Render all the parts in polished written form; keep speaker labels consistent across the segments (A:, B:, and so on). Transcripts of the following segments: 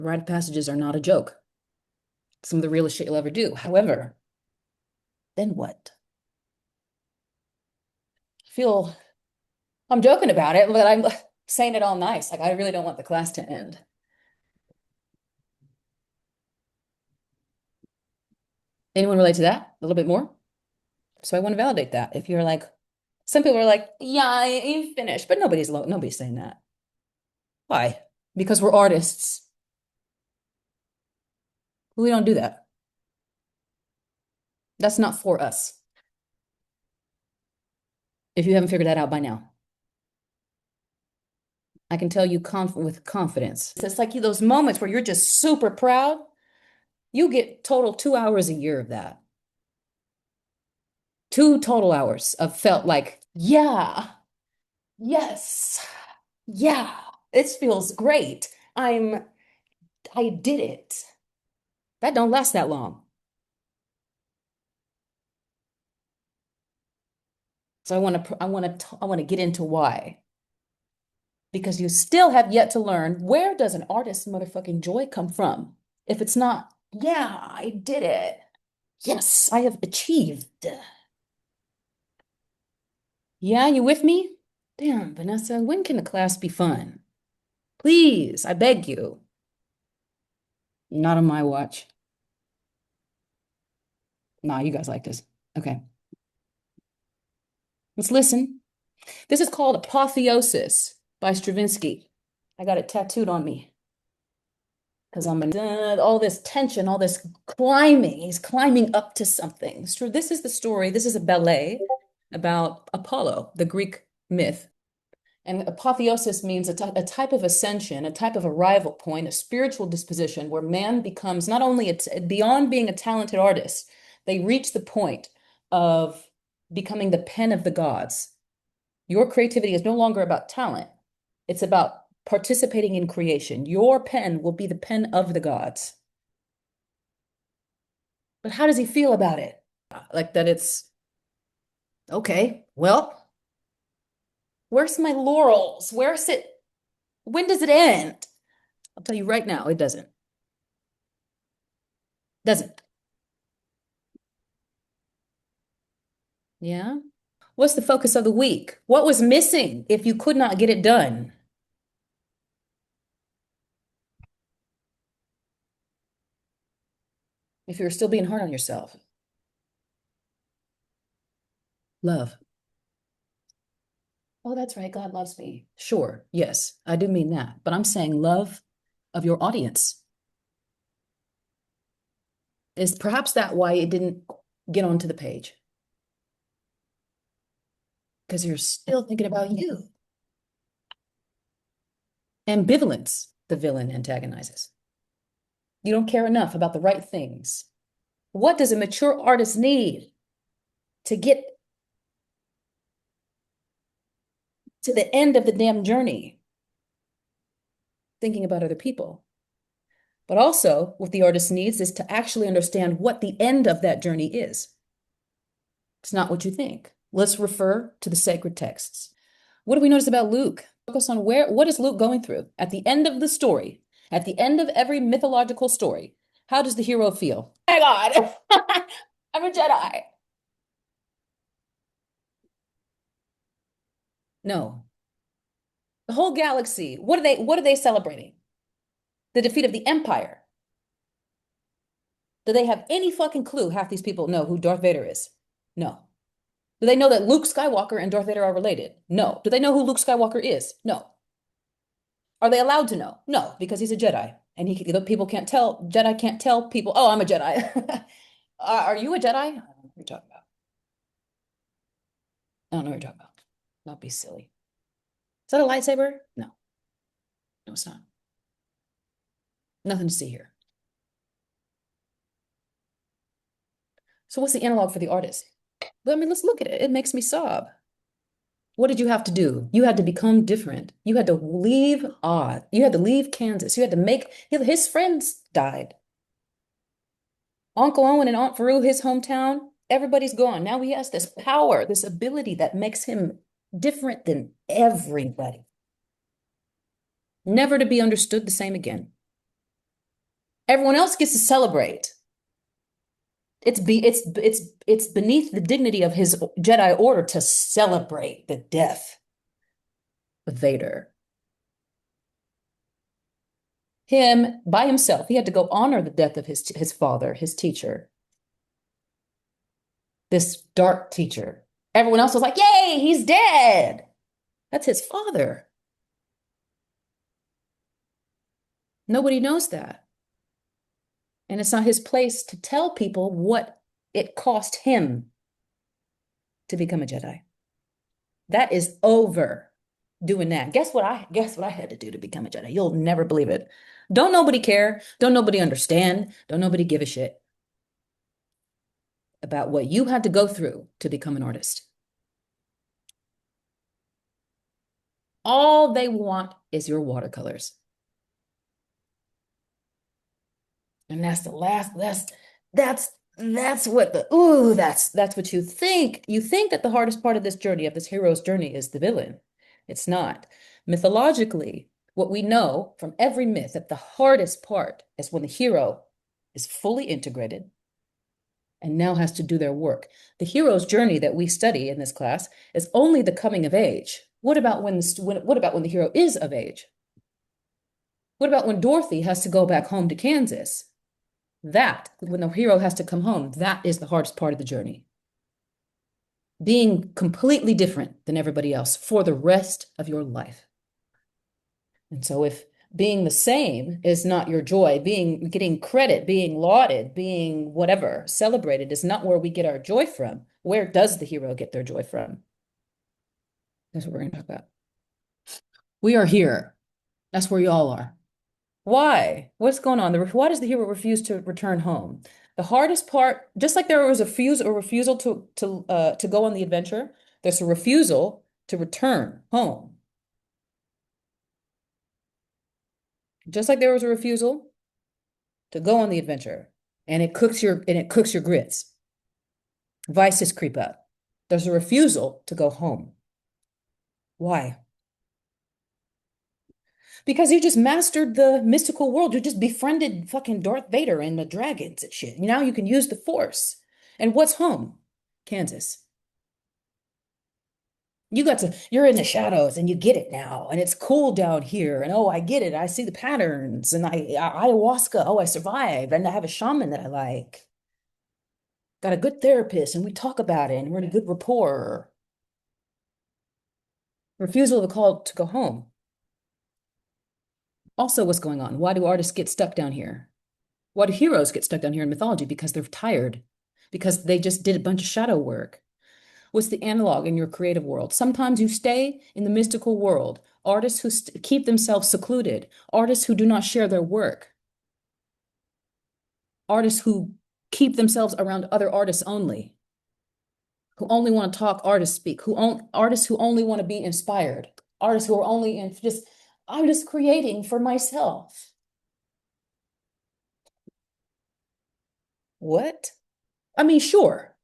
A: Rite of passages are not a joke. Some of the realest shit you'll ever do. However, then what? I feel I'm joking about it, but I'm saying it all nice. Like I really don't want the class to end. Anyone relate to that a little bit more? So I want to validate that. If you're like, some people are like, yeah, you finished, but nobody's saying that. Why? Because we're artists. We don't do that. That's not for us. If you haven't figured that out by now, I can tell you with confidence. It's like those moments where you're just super proud. You get total 2 hours a year of that. 2 total hours of felt like, yeah, yes, yeah, this feels great. I did it. That don't last that long. So I want to get into why. Because you still have yet to learn, where does an artist's motherfucking joy come from? If it's not, yeah, I did it. Yes, I have achieved. Yeah, you with me? Damn, Vanessa, when can the class be fun? Please, I beg you. Not on my watch. Nah, you guys like this. Okay, let's listen. This is called Apotheosis by Stravinsky. I got it tattooed on me because all this tension, all this climbing. He's climbing up to something. So this is the story. This is a ballet about Apollo, the Greek myth. And apotheosis means a type of ascension, a type of arrival point, a spiritual disposition where man becomes not only beyond being a talented artist, they reach the point of becoming the pen of the gods. Your creativity is no longer about talent, it's about participating in creation. Your pen will be the pen of the gods. But how does he feel about it? Like that it's okay, well, where's my laurels? Where's it? When does it end? I'll tell you right now, it doesn't. Doesn't. Yeah. What's the focus of the week? What was missing if you could not get it done? If you're still being hard on yourself? Love. Oh, that's right. God loves me. Sure. Yes, I do mean that. But I'm saying love of your audience. Is perhaps that why it didn't get onto the page? Because you're still thinking about you. Ambivalence, the villain antagonizes. You don't care enough about the right things. What does a mature artist need to get to the end of the damn journey? Thinking about other people. But also, what the artist needs is to actually understand what the end of that journey is. It's not what you think. Let's refer to the sacred texts. What do we notice about Luke? Focus on what is Luke going through? At the end of the story, at the end of every mythological story, how does the hero feel? Oh my God, I'm a Jedi. No. The whole galaxy, what are they celebrating? The defeat of the Empire. Do they have any fucking clue? Half these people know who Darth Vader is. No. Do they know that Luke Skywalker and Darth Vader are related? No. Do they know who Luke Skywalker is? No. Are they allowed to know? No, because he's a Jedi. And people can't tell, Jedi can't tell people, oh, I'm a Jedi. Are you a Jedi? I don't know what you're talking about. I don't know what you're talking about. Don't be silly. Is that a lightsaber? No. No, it's not. Nothing to see here. So what's the analog for the artist? Well, I mean, let's look at it. It makes me sob. What did you have to do? You had to become different. You had to leave Oz. You had to leave Kansas. You had to make his friends died. Uncle Owen and Aunt Faru, his hometown, everybody's gone. Now he has this power, this ability that makes him different than everybody. Never to be understood the same again. Everyone else gets to celebrate. It's beneath the dignity of his Jedi order to celebrate the death of Vader. Him by himself, he had to go honor the death of his father, his teacher, this dark teacher. Everyone else was like, "Yay, he's dead." That's his father. Nobody knows that. And it's not his place to tell people what it cost him to become a Jedi. That is over doing that. Guess what I had to do to become a Jedi? You'll never believe it. Don't nobody care. Don't nobody understand. Don't nobody give a shit about what you had to go through to become an artist. All they want is your watercolors. And that's the last, that's what the ooh, that's what you think. You think that the hardest part of this journey, of this hero's journey, is the villain. It's not. Mythologically, what we know from every myth that the hardest part is when the hero is fully integrated and now has to do their work. The hero's journey that we study in this class is only the coming of age. What about what about when the hero is of age? What about when Dorothy has to go back home to Kansas? That, when the hero has to come home, that is the hardest part of the journey. Being completely different than everybody else for the rest of your life. And so if being the same is not your joy, getting credit, being lauded, being whatever, celebrated is not where we get our joy from. Where does the hero get their joy from? That's what we're going to talk about. We are here. That's where y'all are. Why? What's going on? Why does the hero refuse to return home? The hardest part, just like there was a refusal to go on the adventure, there's a refusal to return home. Just like there was a refusal to go on the adventure, and it cooks your grits. Vices creep up. There's a refusal to go home. Why? Because you just mastered the mystical world. You just befriended fucking Darth Vader and the dragons and shit. Now you can use the Force. And what's home? Kansas. You're in the shadows and you get it now. And it's cool down here. And oh, I get it. I see the patterns. And ayahuasca. Oh, I survived. And I have a shaman that I like. Got a good therapist and we talk about it and we're in a good rapport. Refusal of the call to go home. Also, what's going on? Why do artists get stuck down here? Why do heroes get stuck down here in mythology? Because they're tired, because they just did a bunch of shadow work. What's the analog in your creative world? Sometimes you stay in the mystical world, artists who keep themselves secluded, artists who do not share their work, artists who keep themselves around other artists only, who only want to talk artist speak, artists who only want to be inspired, artists who are only in just, I'm just creating for myself. What? I mean, sure.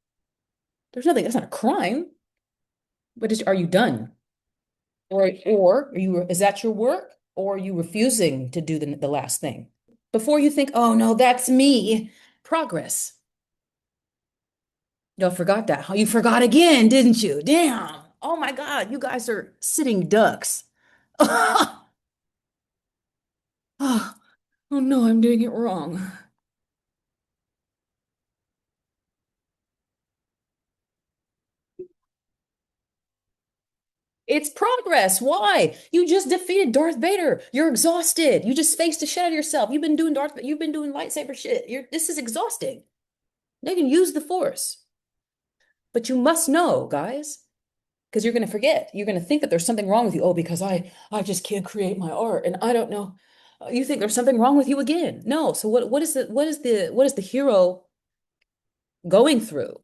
A: That's not a crime, but are you done? Or is that your work? Or are you refusing to do the last thing? Before you think, oh no, that's me. Progress. Y'all forgot that. You forgot again, didn't you? Damn. Oh my God, you guys are sitting ducks. Oh, oh no, I'm doing it wrong. It's progress. Why? You just defeated Darth Vader. You're exhausted. You just faced the shit out of yourself. You've been doing lightsaber shit. This is exhausting. They can use the Force. But you must know, guys, because you're going to forget. You're going to think that there's something wrong with you. Oh, because I just can't create my art and I don't know. You think there's something wrong with you again. No. So what is the hero going through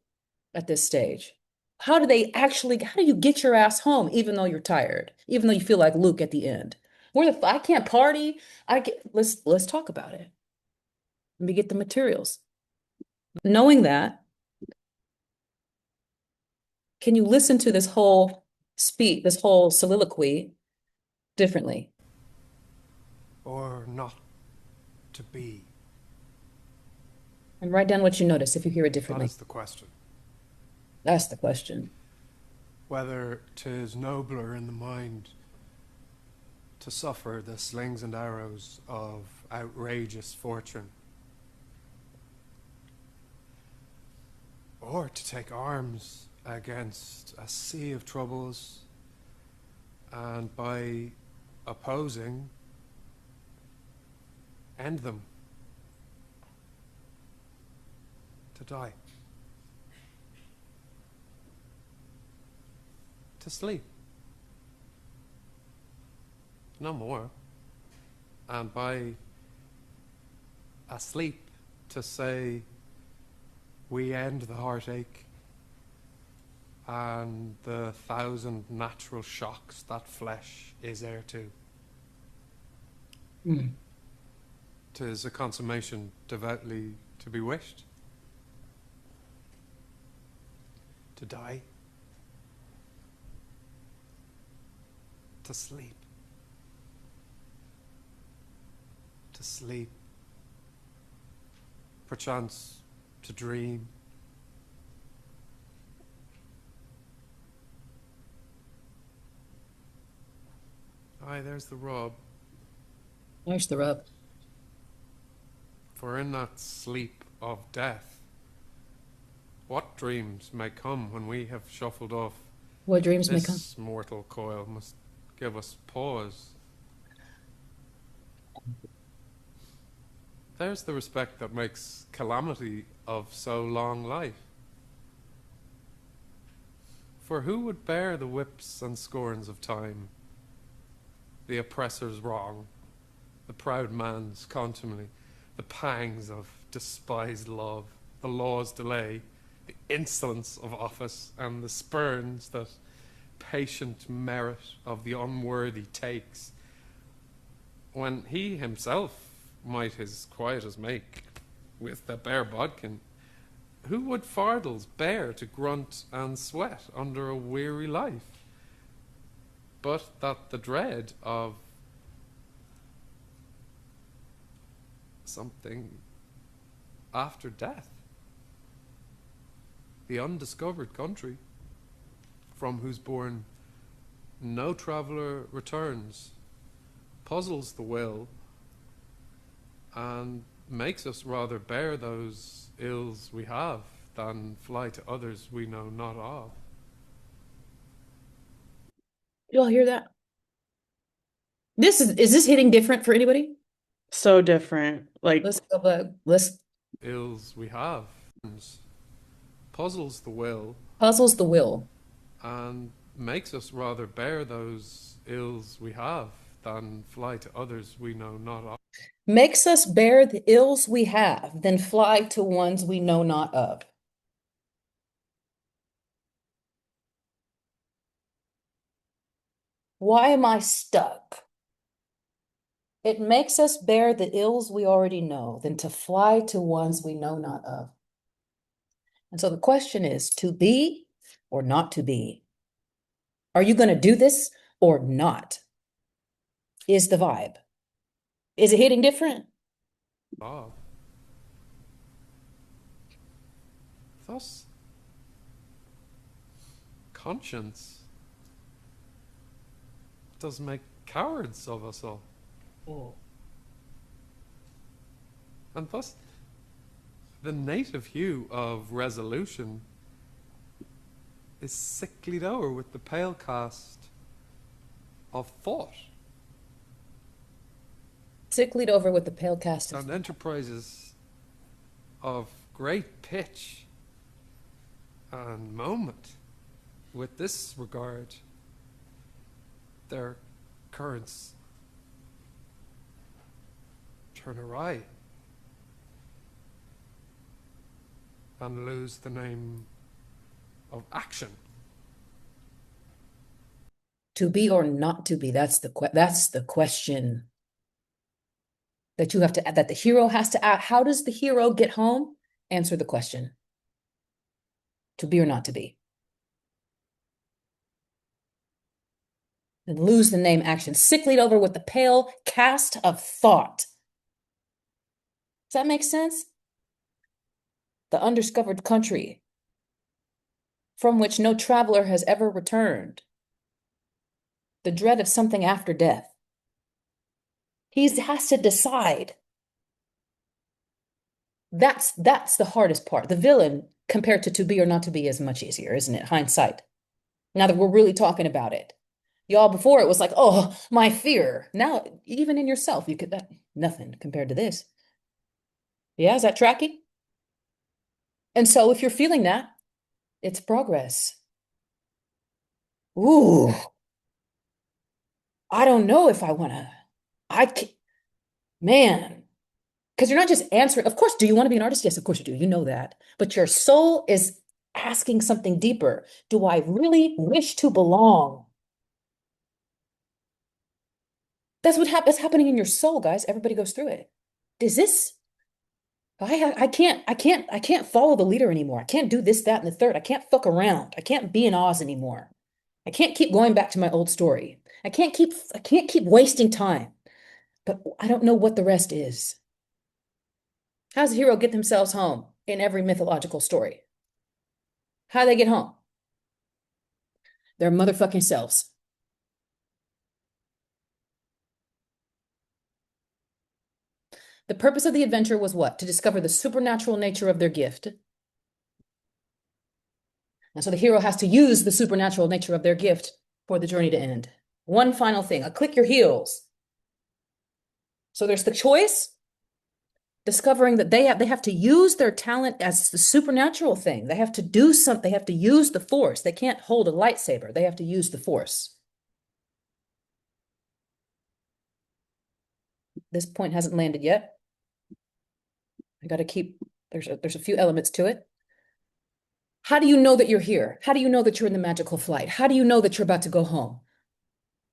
A: at this stage? How do you get your ass home even though you're tired, even though you feel like Luke at the end? I can't party. Let's talk about it. Let me get the materials. Knowing that, can you listen to this whole soliloquy differently?
B: or not to be.
A: And write down what you notice if you hear it
B: That
A: differently.
B: is the question.
A: That's the question.
B: Whether 'tis nobler in the mind to suffer the slings and arrows of outrageous fortune, or to take arms against a sea of troubles and by opposing end them, to die, to sleep, no more, and by asleep to say we end the heartache and the thousand natural shocks that flesh is heir to.
A: Mm.
B: 'Tis a consummation devoutly to be wished. To die, to sleep, to sleep, perchance to dream. Aye, there's the rub.
A: There's the rub.
B: For in that sleep of death, what dreams may come when we have shuffled off
A: What dreams may come?
B: this mortal coil must give us pause. There's the respect that makes calamity of so long life. For who would bear the whips and scorns of time, the oppressor's wrong, the proud man's contumely, the pangs of despised love, the law's delay, the insolence of office, and the spurns that patient merit of the unworthy takes, when he himself might his quietus make with the bare bodkin? Who would fardels bear to grunt and sweat under a weary life, but that the dread of something after death, the undiscovered country, from whose bourne no traveller returns, puzzles the will, and makes us rather bear those ills we have than fly to others we know not of.
A: You all hear that? Is this hitting different for anybody?
C: So different. Like,
A: Let's go back. Let's
B: Ills we have puzzles the will,
A: puzzles the will.
B: and makes us rather bear those ills we have than fly to others we know not of.
A: Makes us bear the ills we have, then fly to ones we know not of. Why am I stuck? It makes us bear the ills we already know than to fly to ones we know not of. And so the question is to be or not to be? Are you going to do this or not? Is the vibe. Is it hitting different?
B: Of. Thus, conscience does make cowards of us all.
A: Oh.
B: And thus, the native hue of resolution is sicklied o'er with the pale cast of thought,
A: Sicklied over with the pale cast of
B: and enterprises of great pitch and moment with this regard, their currents turn awry and lose the name of action.
A: to be or not to be. That's the question that you have to that the hero has to ask. How does the hero get home? Answer the question. To be or not to be. And lose the name action. Sicklied over with the pale cast of thought. Does that make sense? the undiscovered country from which no traveler has ever returned, the dread of something after death. He has to decide. That's the hardest part. The villain, compared to be or not to be, is much easier, isn't it? Hindsight. Now that we're really talking about it. Y'all, before it was like, oh, my fear. Now, even in yourself, you could that nothing compared to this. Yeah, is that tracking? And so if you're feeling that, it's progress. Ooh, I don't know if I want to. I can, man, because you're not just answering. Of course, do you want to be an artist? Yes, of course you do. You know that. But your soul is asking something deeper. Do I really wish to belong? That's happening in your soul, guys. Everybody goes through it. Is this I can't follow the leader anymore. I can't do this, that, and the third. I can't fuck around. I can't be in Oz anymore. I can't keep going back to my old story. I can't keep wasting time. But I don't know what the rest is. How does a hero get themselves home in every mythological story? How do they get home? Their motherfucking selves. The purpose of the adventure was what? To discover the supernatural nature of their gift. And so the hero has to use the supernatural nature of their gift for the journey to end. One final thing, a click your heels. So there's the choice, discovering that they have to use their talent as the supernatural thing. They have to do something, they have to use the force. They can't hold a lightsaber. They have to use the force. This point hasn't landed yet. I got to keep, there's a few elements to it. How do you know that you're here? How do you know that you're in the magical flight? How do you know that you're about to go home?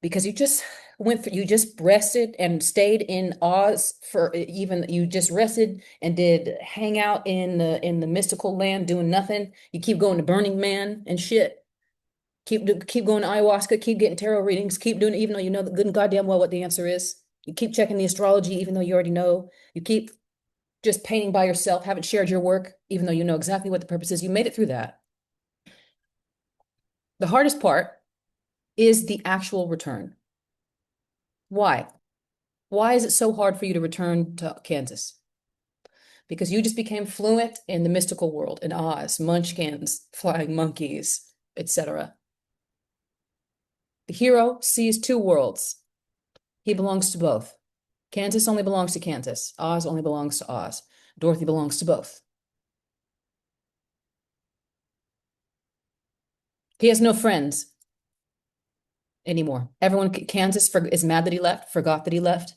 A: Because you just went through, you just rested and stayed in Oz for even you just rested and did hang out in the mystical land doing nothing. You keep going to Burning Man and shit. Keep going to ayahuasca, keep getting tarot readings, keep doing it even though you know good and goddamn well what the answer is. You keep checking the astrology even though you already know. You keep just painting by yourself, haven't shared your work even though you know exactly what the purpose is. You made it through that. The hardest part is the actual return. Why? Why is it so hard for you to return to Kansas? Because you just became fluent in the mystical world, in Oz, munchkins, flying monkeys, etc. The hero sees two worlds. He belongs to both. Kansas only belongs to Kansas. Oz only belongs to Oz. Dorothy belongs to both. He has no friends anymore. Everyone, Kansas is mad that he left, forgot that he left,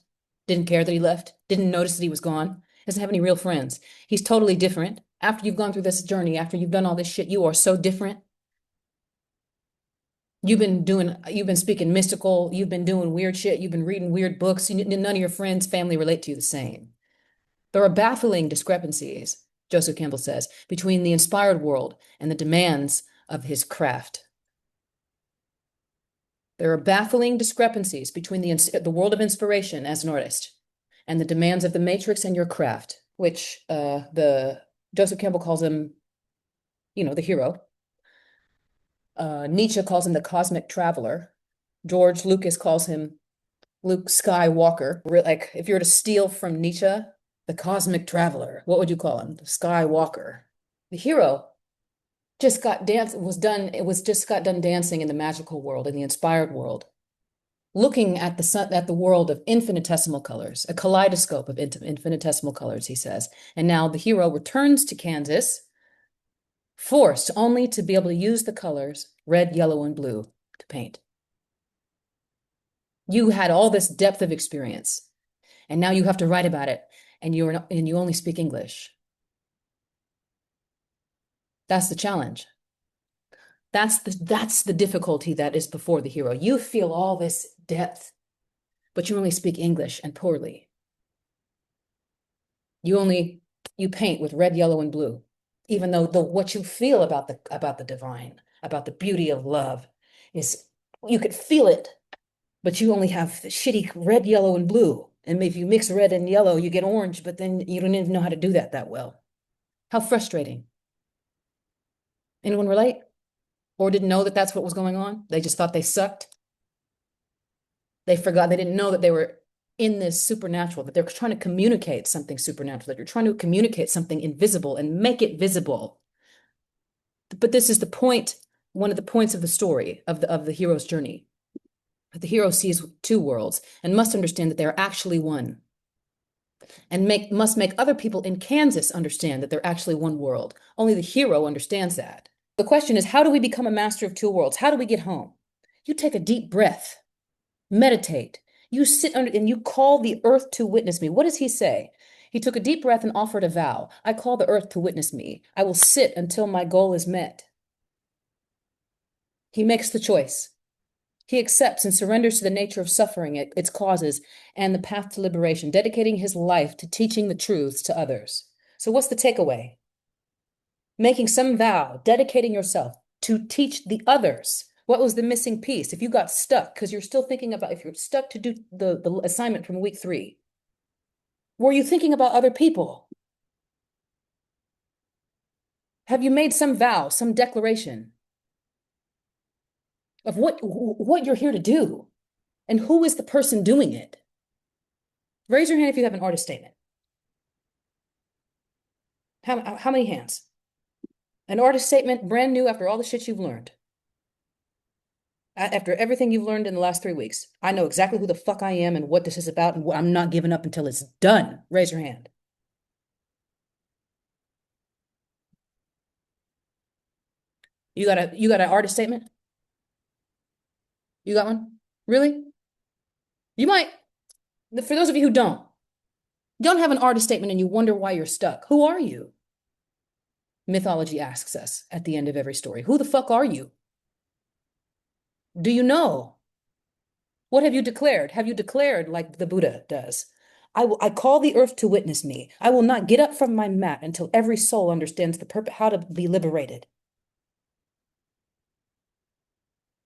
A: didn't care that he left, didn't notice that he was gone, doesn't have any real friends. He's totally different. After you've gone through this journey, after you've done all this shit, you are so different. You've been speaking mystical, you've been doing weird shit, you've been reading weird books, none of your friends, family relate to you the same. There are baffling discrepancies, Joseph Campbell says, between the inspired world and the demands of his craft. There are baffling discrepancies between the world of inspiration as an artist and the demands of the matrix and your craft, which the Joseph Campbell calls him, the hero. Nietzsche calls him the cosmic traveler. George Lucas calls him Luke Skywalker. Like, if you were to steal from Nietzsche, the cosmic traveler, what would you call him? The Skywalker. The hero just got done dancing in the magical world, in the inspired world, looking at the world of infinitesimal colors, a kaleidoscope of infinitesimal colors, he says. And now the hero returns to Kansas, forced only to be able to use the colors red, yellow, and blue to paint. You had all this depth of experience, and now you have to write about it, and you only speak English. That's the challenge. That's the difficulty that is before the hero. You feel all this depth, but you only speak English and poorly. You paint with red, yellow, and blue, even though what you feel about the divine, about the beauty of love, is you could feel it, but you only have shitty red, yellow, and blue. And if you mix red and yellow, you get orange, but then you don't even know how to do that well. How frustrating. Anyone relate? Or didn't know that that's what was going on? They just thought they sucked. They forgot, they didn't know that they were in this supernatural, that they're trying to communicate something supernatural, that you're trying to communicate something invisible and make it visible. But this is the point, one of the points of the story of the hero's journey. The hero sees two worlds and must understand that they're actually one. And must make other people in Kansas understand that they're actually one world. Only the hero understands that. The question is, how do we become a master of two worlds? How do we get home? You take a deep breath, meditate. You sit under and you call the earth to witness me. What does he say? He took a deep breath and offered a vow. I call the earth to witness me. I will sit until my goal is met. He makes the choice. He accepts and surrenders to the nature of suffering, its causes, and the path to liberation, dedicating his life to teaching the truths to others. So what's the takeaway? Making some vow, dedicating yourself to teach the others. What was the missing piece? If you got stuck, because you're still thinking about, if you're stuck to do the assignment from week 3, were you thinking about other people? Have you made some vow, some declaration of what you're here to do? And who is the person doing it? Raise your hand if you have an artist statement. How many hands? An artist statement, brand new after all the shit you've learned. After everything you've learned in the last 3 weeks. I know exactly who the fuck I am and what this is about, and I'm not giving up until it's done. Raise your hand. You got an artist statement? You got one? Really? You might. For those of you who don't have an artist statement and you wonder why you're stuck. Who are you? Mythology asks us at the end of every story. Who the fuck are you? Do you know? What have you declared? Have you declared like the Buddha does? I call the earth to witness me. I will not get up from my mat until every soul understands the purpose, how to be liberated.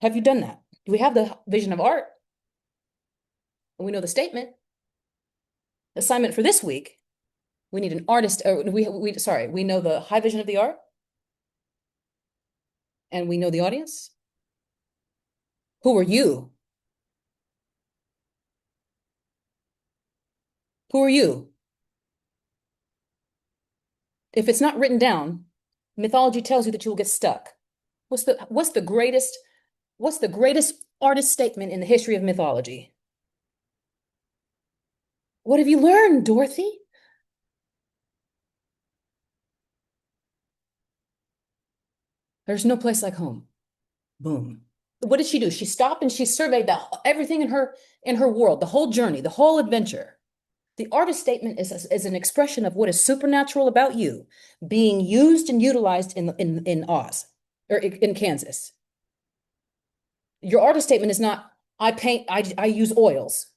A: Have you done that? Do we have the vision of art? And we know the statement. Assignment for this week. We need an artist. We know the high vision of the art. And we know the audience. Who are you? Who are you? If it's not written down, mythology tells you that you will get stuck. What's the greatest artist statement in the history of mythology? What have you learned, Dorothy? There's no place like home. Boom. What did she do? She stopped and she surveyed everything in her world, the whole journey, the whole adventure. The artist statement is an expression of what is supernatural about you being used and utilized in Oz or in Kansas. Your artist statement is not, I paint, I use oils.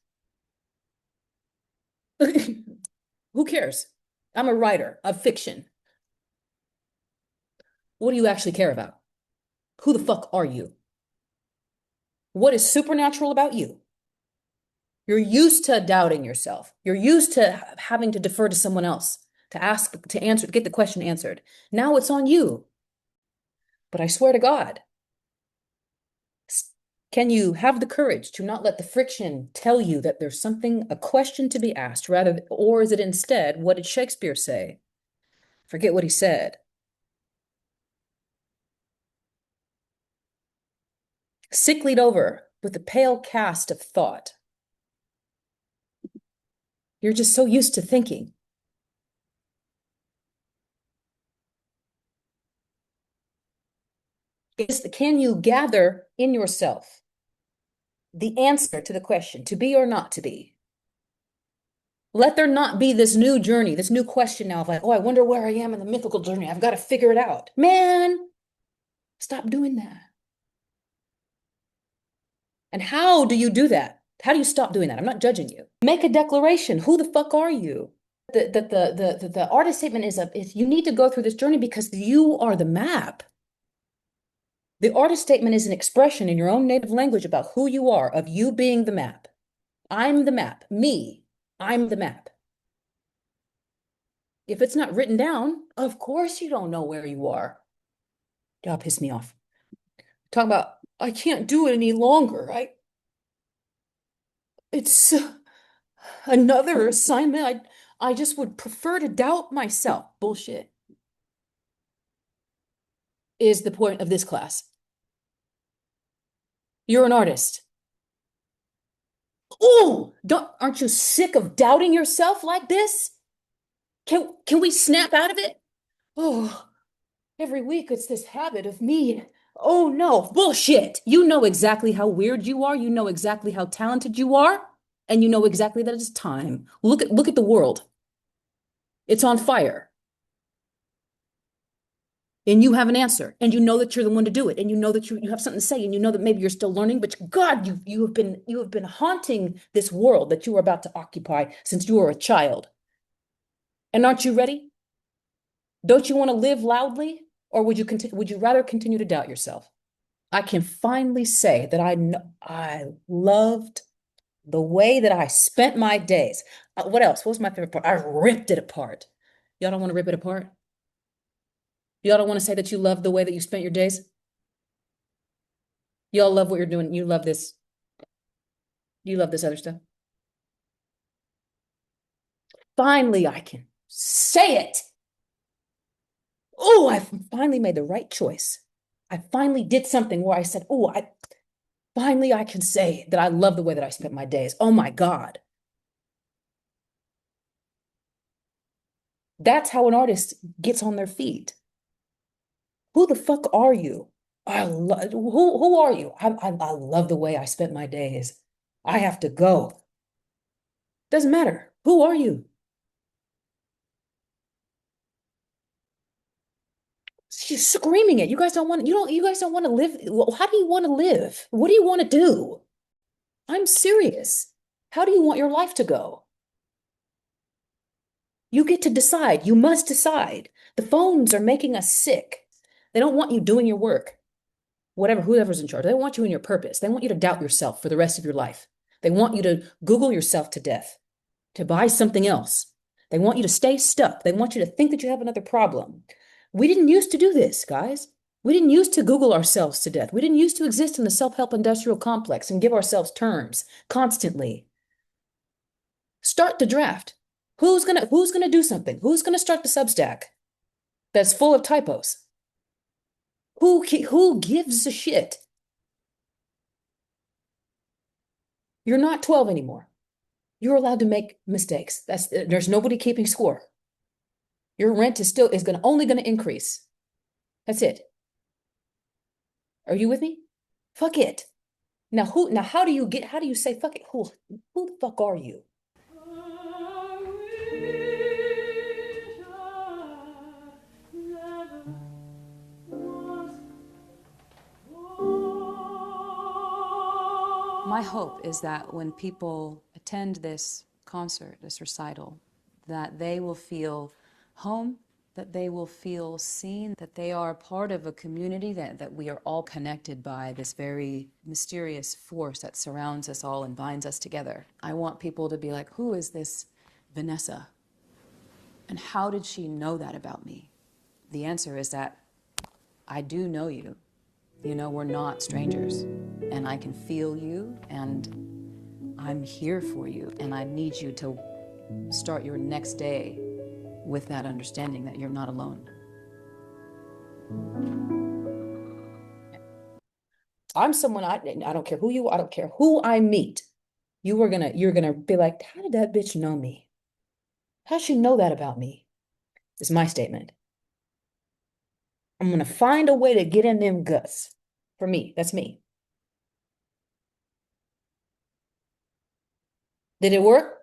A: Who cares? I'm a writer of fiction. What do you actually care about? Who the fuck are you? What is supernatural about you? You're used to doubting yourself. You're used to having to defer to someone else to ask, to answer, to get the question answered. Now it's on you. But I swear to God, can you have the courage to not let the friction tell you that there's something, a question to be asked, or is it instead, what did Shakespeare say? Forget what he said. Sicklied over with a pale cast of thought. You're just so used to thinking. Can you gather in yourself the answer to the question, to be or not to be? Let there not be this new journey, this new question now of like, oh, I wonder where I am in the mythical journey. I've got to figure it out. Man, stop doing that. And how do you do that? How do you stop doing that? I'm not judging you. Make a declaration. Who the fuck are you? The artist statement is you need to go through this journey because you are the map. The artist statement is an expression in your own native language about who you are, of you being the map. I'm the map. Me, I'm the map. If it's not written down, of course you don't know where you are. Y'all piss me off. Talking about, I can't do it any longer. It's another assignment. I just would prefer to doubt myself. Bullshit is the point of this class. You're an artist. Oh, aren't you sick of doubting yourself like this? Can we snap out of it? Oh, every week it's this habit of me. Oh no, bullshit. You know exactly how weird you are. You know exactly how talented you are, and you know exactly that it's time. Look at the world. It's on fire. And you have an answer, and you know that you're the one to do it, and you know that you have something to say, and you know that maybe you're still learning, but God, you have been haunting this world that you are about to occupy since you were a child. And aren't you ready? Don't you want to live loudly, or would you rather continue to doubt yourself? I can finally say that I loved the way that I spent my days. What else? What was my favorite part? I ripped it apart. Y'all don't want to rip it apart? Y'all don't want to say that you love the way that you spent your days? Y'all love what you're doing. You love this. You love this other stuff. Finally, I can say it. Oh, I finally made the right choice. I finally did something where I said, oh, I can say that I love the way that I spent my days. Oh my God. That's how an artist gets on their feet. Who the fuck are you? Who are you? I love the way I spent my days. I have to go. Doesn't matter. Who are you? She's screaming it. You guys don't want to live. Well, how do you want to live? What do you want to do? I'm serious. How do you want your life to go? You get to decide. You must decide. The phones are making us sick. They don't want you doing your work. Whoever's in charge, they want you in your purpose. They want you to doubt yourself for the rest of your life. They want you to Google yourself to death, to buy something else. They want you to stay stuck. They want you to think that you have another problem. We didn't used to do this, guys. We didn't used to Google ourselves to death. We didn't used to exist in the self-help industrial complex and give ourselves terms constantly. Start the draft. Who's gonna do something? Who's gonna start the Substack that's full of typos? Who gives a shit? You're not 12 anymore. You're allowed to make mistakes. There's nobody keeping score. Your rent is only gonna increase. That's it. Are you with me? Fuck it. Now how do you say fuck it? Who the fuck are you?
D: My hope is that when people attend this concert, this recital, that they will feel home, that they will feel seen, that they are part of a community, that we are all connected by this very mysterious force that surrounds us all and binds us together. I want people to be like, who is this Vanessa? And how did she know that about me? The answer is that I do know you. You know, we're not strangers, and I can feel you, and I'm here for you, and I need you to start your next day with that understanding that you're not alone.
A: I'm someone I don't care who you are, I don't care who I meet. You're gonna be like, how did that bitch know me? How'd she know that about me? Is my statement. I'm gonna find a way to get in them guts. For me, that's me. Did it work?